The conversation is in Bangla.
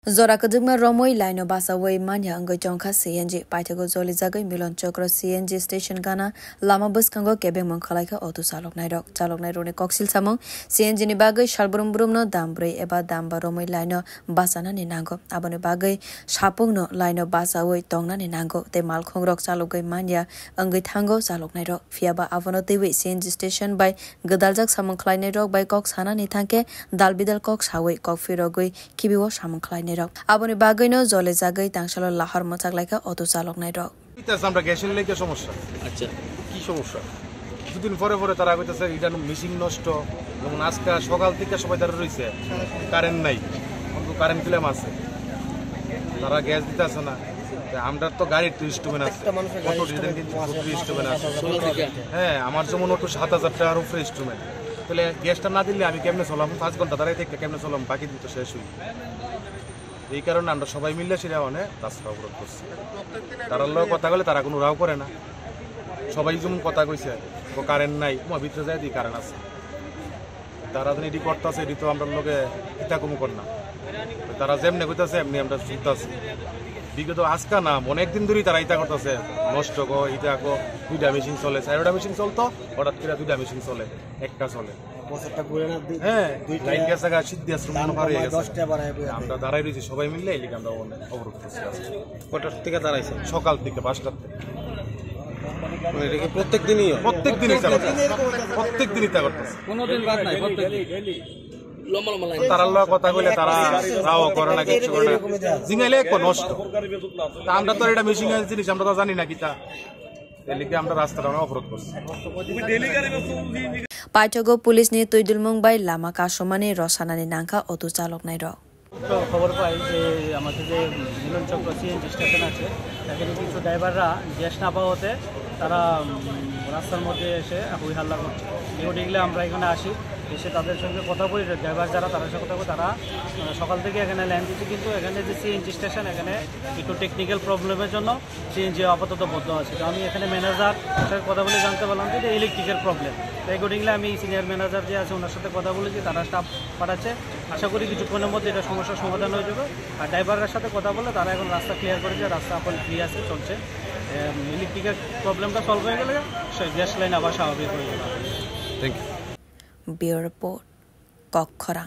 Zora kadugma romoi laino basa wei manya angoi jongkha CNG paithago zoli jagai milon chokro CNG station gana lama bus kango kebe mangkhalai kha auto salok nai rone koksil samong CNG ni bagai shalbrum no dambrei eba damba romoi laino basa na ni nango abone bagai sapung no laino basa wei tongna ni nango te malkhong rok chalogai manya angoi thango salok nai ro fiaba avono tewe CNG station by gadaljak samong khlai nai rok by kok sana ni thangke dalbidal kok sawei kok firogoi kibiwo samong khlai aboni বাগৈনো জলে জাগৈ তাংশাল লাহর মচাক লাইকা অটো চালক নাই রক ইতাস আমরা গ্যাসের লেগে সমস্যা আচ্ছা কি সমস্যা দুদিন পরে তারা কইতাছে এটা মিশিং নষ্ট এবং আজকে সকাল থেকে সবাই দাঁড়া রইছে কারেন্ট নাই কিন্তু কারেন্ট ক্লেম আছে তারা গ্যাস দিতেছে না আমরা তো গাড়ির 30 ইনস্ট্রুমেন্ট আছে অটো ডিজাইন কিন্তু 30 ইনস্ট্রুমেন্ট আছে হ্যাঁ আমার যেমন অটো 7000 টাকার উপরে ইনস্ট্রুমেন্ট তাহলে গ্যাসটা না দিলে আমি কেমনে চলাম 5 ঘন্টা দাঁড়াই থেকে কেমনে চলাম বাকি দিন তো শেষ হই এই কারণে আমরা সবাই মিলে সেটা অনেক রাস্তা অবরোধ করছি তারা লোক কথা বলে তারা কোনো রাও করে না সবাই যেমন কথা কইছে কারেন্ট নাই ভিতরে যায় দিই কারেন্ট আছে তারা যদি এটি করতেছে এটি তো আমরা লোকে ইটা কম কর না তারা যেমনি কইতেছে এমনি আমরা শুনতেছি বিগত আজকা না অনেকদিন ধরেই তারা ইটা করতেছে নষ্ট গো ইটা গো 2টা মেশিন চলে 4টা মেশিন চলতো হঠাৎ করে 2টা মেশিন চলে একটা চলে হ্যাঁ লাইন গেছে গা সিদ্ধি আশ্রম পারে আমরা দাঁড়াই রয়েছি সবাই মিললে এই লিগে আমরা অবরোধ করছি কটার থেকে দাঁড়াইছে সকাল থেকে 5টার থেকে এটা কি প্রত্যেকদিনই তা করতেছে কোনোদিন বাদ নাই প্রত্যেকদিন তারা লোক কথা কইলে তারা রাও করে না কিছু করে না জিঙ্গাইলে কো নষ্ট তা আমরা তো এটা মেশিন এর জিনিস আমরা তো জানি না কিতা এই লিগে আমরা রাস্তাটা অবরোধ করছি পাইথগো পুলিশ নি তৈদুল মুম্বাই লামা কাশমানি রসানানি নাংখা অটো চালক নাই র তো খবর পাই যে আমাদের যে মিলন চক্র সিএনজি স্টেশন আছে সেখানে কিছু ড্রাইভাররা গ্যাস না পাওয়াতে তারা রাস্তার মধ্যে এসে হই হাল্লা করছে এগুলো আমরা এখানে আসি এসে তাদের সঙ্গে কথা বলি ড্রাইভার যারা তাদের সঙ্গে কথা বলি তারা সকাল থেকে এখানে ল্যান্ড দিচ্ছে কিন্তু এখানে যে সিএনজি স্টেশন এখানে একটু টেকনিক্যাল প্রবলেমের জন্য সিএনজি আপাতত বন্ধ আছে তো আমি এখানে ম্যানেজার সাথে কথা বলে জানতে পারলাম যে ইলেকট্রিকের প্রবলেম তাই অ্যাকর্ডিংলি আমি সিনিয়র ম্যানেজার যে আছে ওনার সাথে কথা বলেছি তারা স্টাফ পাঠাচ্ছে আশা করি কিছুক্ষণের মধ্যে এটা সমস্যার সমাধান হয়ে যাবে আর ড্রাইভারের সাথে কথা বলে তারা এখন রাস্তা ক্লিয়ার করেছে রাস্তা এখন ফ্রি আছে চলছে ইলেকট্রিকের প্রবলেমটা সলভ হয়ে গেলে গ্যাস লাইন আবার স্বাভাবিক হয়ে যাবে থ্যাংক ইউ ব্যুরো রিপোর্ট কক্ষরা।